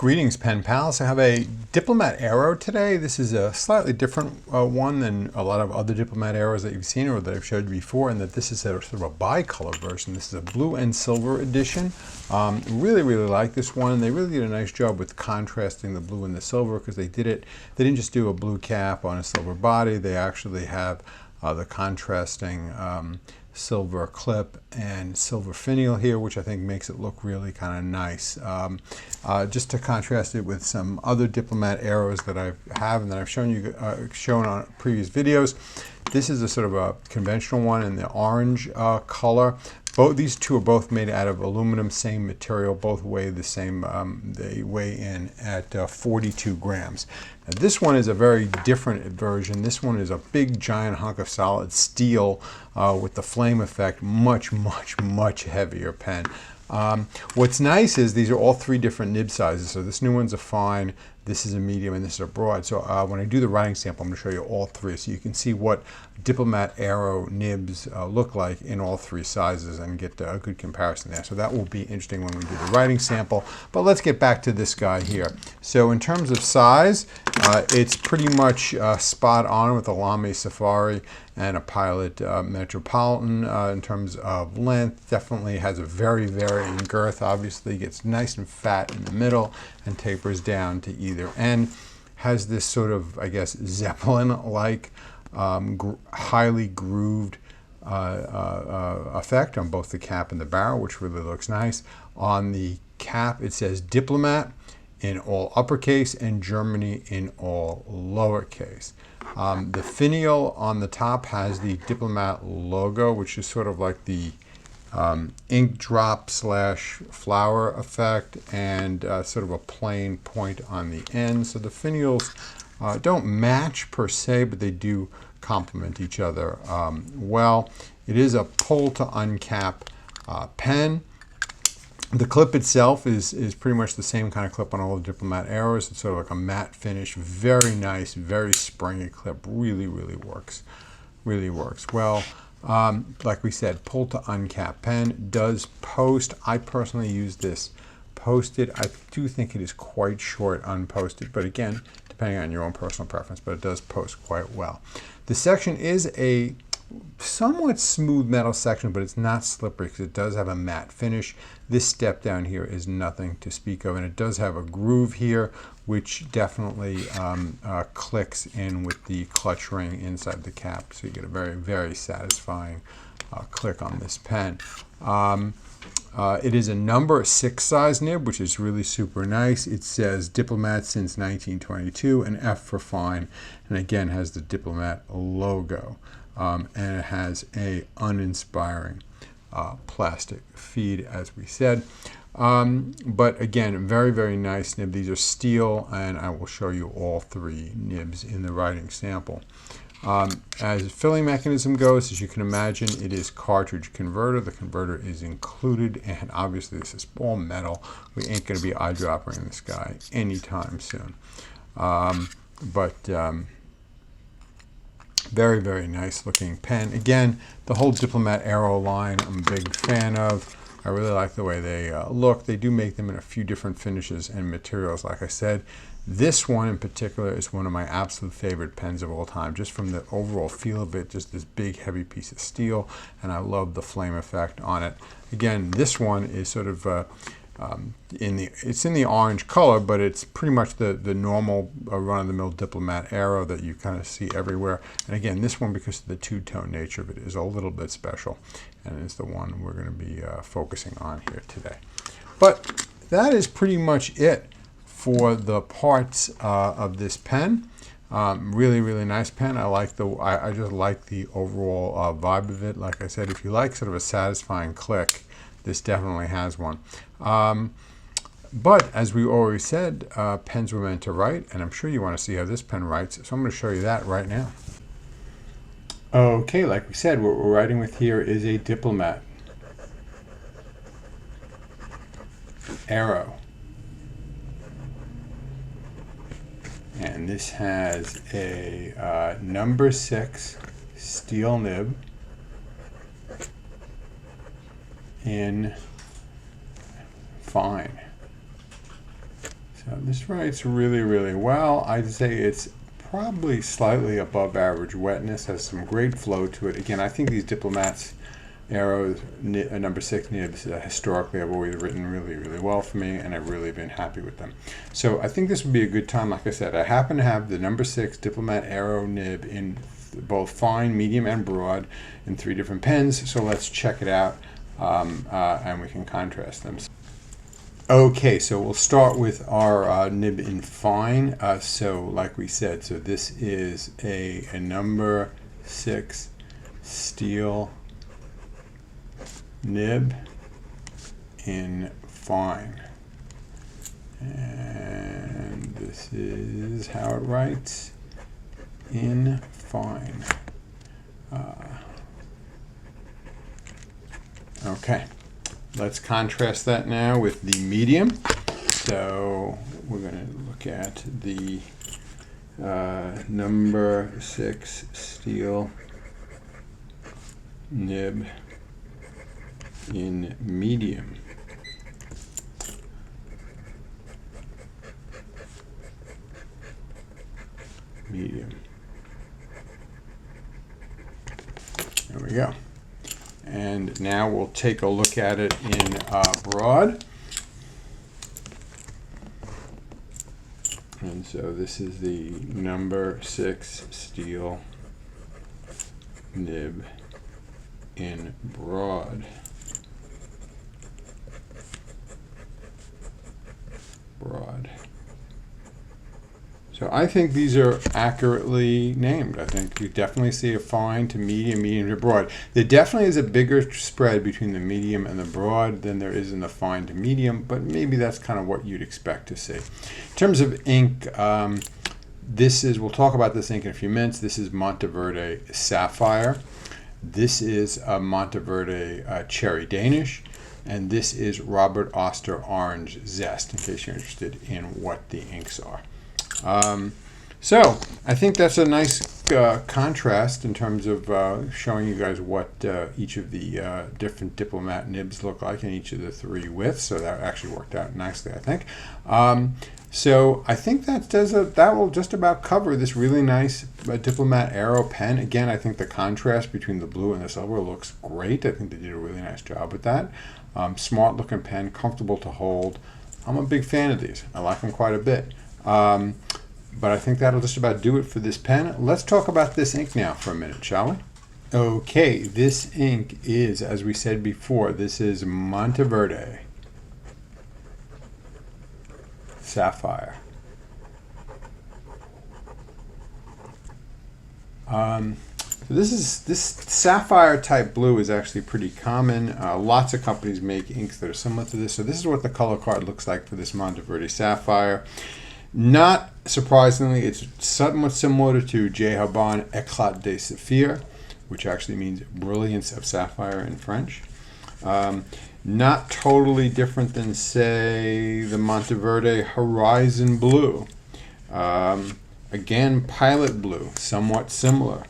Greetings, pen pals. I have a Diplomat Aero today. This is a slightly different one than a lot of other Diplomat Aeros that you've seen or that I've showed you before, and that this is a sort of a bicolor version. This is a blue and silver edition. Really like this one. They really did a nice job with contrasting the blue and the silver because they didn't just do a blue cap on a silver body. They actually have the contrasting silver clip and silver finial here, which I think makes it look really kind of nice. Just to contrast it with some other Diplomat Aeros that I have and that I've shown on previous videos. This is a sort of a conventional one in the orange color. These two are both made out of aluminum, same material, both weigh the same, they weigh in at 42 grams. Now, this one is a very different version. This one is a big giant hunk of solid steel with the flame effect, much heavier pen. What's nice is these are all three different nib sizes. So this new one's a fine, this is a medium, and this is a broad. So when I do the writing sample, I'm going to show you all three so you can see what Diplomat Aero nibs look like in all three sizes and get a good comparison there. So that will be interesting when we do the writing sample. But let's get back to this guy here. So in terms of size, it's pretty much spot on with a Lame Safari and a Pilot Metropolitan. In terms of length, definitely has a very varying girth. Obviously gets nice and fat in the middle and tapers down to either end. Has this sort of, I guess, Zeppelin-like highly grooved effect on both the cap and the barrel, which really looks nice. On the cap it says Diplomat in all uppercase and Germany in all lowercase. The finial on the top has the Diplomat logo, which is sort of like the ink drop / flower effect, and sort of a plain point on the end. So the finials don't match per se, but they do complement each other well. It is a pull to uncap pen. The clip itself is pretty much the same kind of clip on all the Diplomat Aeros. It's sort of like a matte finish, very nice, very springy clip. Really works. Really works well. Like we said, pull to uncap pen, does post. I personally use this posted. I do think it is quite short unposted, but again, depending on your own personal preference, but it does post quite well. The section is a somewhat smooth metal section, but it's not slippery because it does have a matte finish. This step down here is nothing to speak of, and it does have a groove here, which definitely clicks in with the clutch ring inside the cap, so you get a very satisfying click on this pen. It is a number 6 size nib, which is really super nice. It says Diplomat since 1922, and F for fine, and again has the Diplomat logo. And it has a uninspiring plastic feed, as we said. But again, very nice nib. These are steel, and I will show you all three nibs in the writing sample. As filling mechanism goes, as you can imagine, it is cartridge converter. The converter is included, and obviously this is all metal. We ain't going to be eyedropping this guy anytime soon. Very nice looking pen. Again, the whole Diplomat Aero line I'm a big fan of. I really like the way they look. They do make them in a few different finishes and materials, like I said. This one in particular is one of my absolute favorite pens of all time, just from the overall feel of it, just this big heavy piece of steel, and I love the flame effect on it. Again, this one is sort of it's in the orange color, but it's pretty much the normal run-of-the-mill Diplomat Aero that you kind of see everywhere. And again, this one, because of the two-tone nature of it, is a little bit special, and is the one we're going to be focusing on here today. But that is pretty much it for the parts of this pen. Really nice pen. I just like the overall vibe of it. Like I said, if you like sort of a satisfying click, this definitely has one. But as we always said, pens were meant to write, and I'm sure you want to see how this pen writes, so I'm going to show you that right now. Okay, like we said, what we're writing with here is a Diplomat Aero. And this has a number 6 steel nib in fine. So this writes really, really well. I'd say it's probably slightly above average wetness, has some great flow to it. Again, I think these Diplomat Aero number 6 nibs historically have always written really, really well for me, and I've really been happy with them. So I think this would be a good time. Like I said, I happen to have the number 6 Diplomat Aero nib in both fine, medium, and broad in 3 different pens. So let's check it out, and we can contrast them. Okay, so we'll start with our nib in fine. So like we said, so this is a number 6 steel nib in fine. And this is how it writes in fine. Okay. Let's contrast that now with the medium. So we're going to look at the number 6 steel nib in medium. Medium. There we go. And now we'll take a look at it in broad. And so this is the number 6 steel nib in broad. Broad. So I think these are accurately named. I think you definitely see a fine to medium, medium to broad. There definitely is a bigger spread between the medium and the broad than there is in the fine to medium, but maybe that's kind of what you'd expect to see. In terms of ink, we'll talk about this ink in a few minutes. This is Monteverde Sapphire. This is a Monteverde Cherry Danish. And this is Robert Oster Orange Zest, in case you're interested in what the inks are. So I think that's a nice contrast in terms of showing you guys what each of the different Diplomat nibs look like in each of the 3 widths. So that actually worked out nicely, I think. So I think that will just about cover this really nice Diplomat Aero pen. Again, I think the contrast between the blue and the silver looks great. I think they did a really nice job with that. Smart looking pen, comfortable to hold. I'm a big fan of these. I like them quite a bit. But I think that'll just about do it for this pen. Let's talk about this ink now for a minute, shall we? Okay, this ink is, as we said before, this is Monteverde Sapphire. So this sapphire type blue is actually pretty common. Lots of companies make inks that are similar to this. So this is what the color card looks like for this Monteverde Sapphire. Not surprisingly, it's somewhat similar to J. Herbin Éclat de Saphir, which actually means brilliance of sapphire in French. Not totally different than, say, the Monteverde Horizon Blue. Again, Pilot Blue, somewhat similar.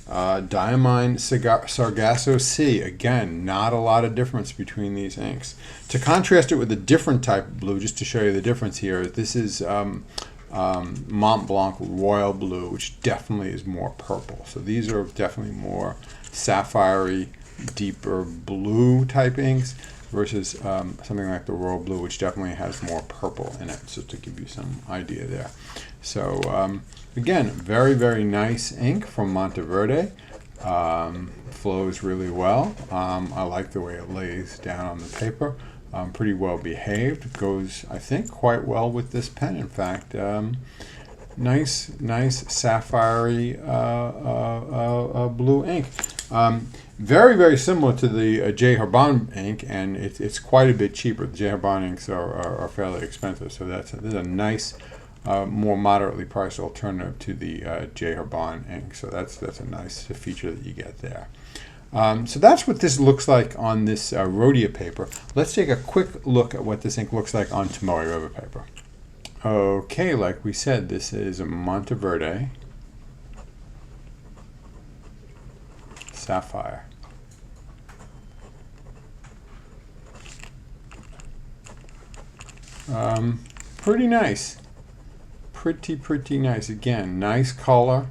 Diamine Sargasso C, again, not a lot of difference between these inks. To contrast it with a different type of blue, just to show you the difference here, this is Mont Blanc Royal Blue, which definitely is more purple. So these are definitely more sapphire-y, deeper blue type inks versus something like the Royal Blue, which definitely has more purple in it, so to give you some idea there. So again, very, very nice ink from Monteverde. Flows really well. I like the way it lays down on the paper. Pretty well behaved. Goes, I think, quite well with this pen. In fact, nice sapphire-y blue ink. Very, very similar to the J. Herbin ink, and it's quite a bit cheaper. The J. Herbin inks are fairly expensive, so this is a nice, more moderately priced alternative to the J. Herbin ink. So that's a nice feature that you get there. So that's what this looks like on this Rhodia paper. Let's take a quick look at what this ink looks like on Tomoe River paper. Okay, like we said, this is Monteverde Sapphire. pretty nice. Pretty nice. Again, nice color.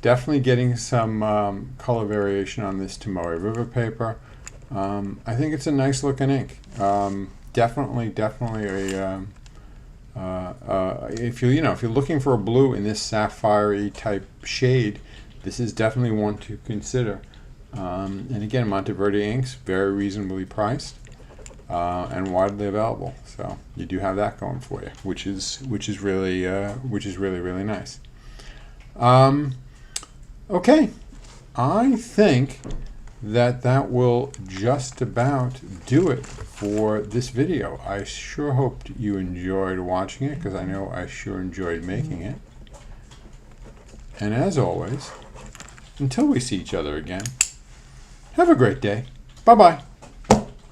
Definitely getting some color variation on this Tomoe River paper. I think it's a nice looking ink. Definitely a if you're looking for a blue in this sapphire-y type shade, this is definitely one to consider. And again, Monteverde inks, very reasonably priced and widely available. So you do have that going for you, which is really nice. Okay, I think that will just about do it for this video. I sure hoped you enjoyed watching it, because I know I sure enjoyed making it. And as always, until we see each other again, have a great day. Bye-bye.